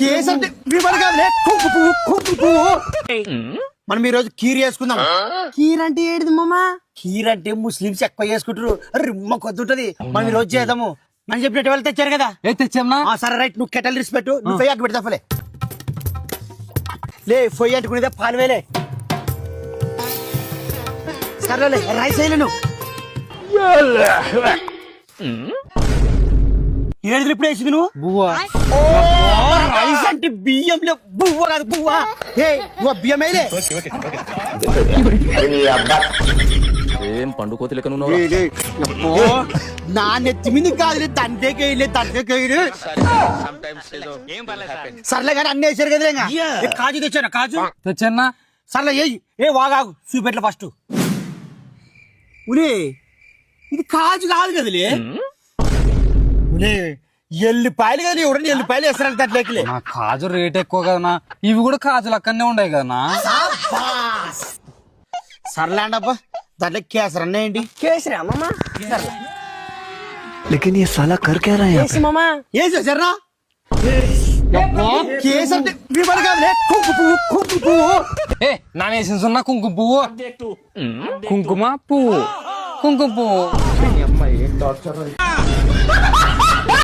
Case అంటే విమల్ కాదులే, కుంకు పువ్వు, కుంకు పువ్వు. మనం ఈ రోజు కీర్ చేసుకుందాం. కీర్ అంటే ఏడిది మామా? కీర్ అంటే ముస్లింస్ ఎక్కువ చేసుకుంటారు, రిమ్మ కొద్దుంటది. మనం ఈ రోజు చేద్దాము. మనం చెప్పినట్టు వాళ్ళు తెచ్చారు కదా. తెచ్చామా? సరే రైట్, నువ్వు కెటల్ రిస్పెక్ట్, నువ్వు పోయి అక్కడ పెడతా ఫలే లే, పొయ్యి అంటుకునేదే పాలు వేలే. సరేలే, రైస్ వేయలే నువ్వు. ఏడు ఇప్పుడు వేసింది నువ్వు? బువ్వా. రైస్ అంటే బియ్యంలో బువ్వ కాదు, బువ్వ. ఏ నువ్వు బియ్యం వేయలే. ఏం పండుకోతి లెక్క నా నెత్తి మీద కాదు, తండ్రికేయలే, తండ్రికేయలే. సర్లే కానీ అన్ని వేసారు కదా. కాజు తెచ్చాను, కాజు తెచ్చన్నా. సర్లే ఏ వాగాగు చూపెట్ల ఫస్ట్. ఉలే ఇది కాజు కాదు కదలే. ఉలే ఎల్లిపాయలు కదా, ఎవరండి ఎల్లిపాయలు వేస్తారు దాంట్లోకి. నా కాజు రేట్ ఎక్కువ కదనా, ఇవి కూడా కాజులు అక్కడనే ఉన్నాయి కదనా. సర్లే అండి అబ్బా, దాంట్లో కేసరి అన్నాయండి. కేసరా మామా? लेकिन ये साला कर क्या रहा है यहाँ पे? మామా ఏం చేశారా? కేసు అంటే విమల్ కాదులే, కుంకు పువ్వు, కుంకు పువ్వు. నానేసిన సున్నా కుంకుమ పువ్వు. కుంకుమ పువ్వు, కుంకుమ పువ్వు.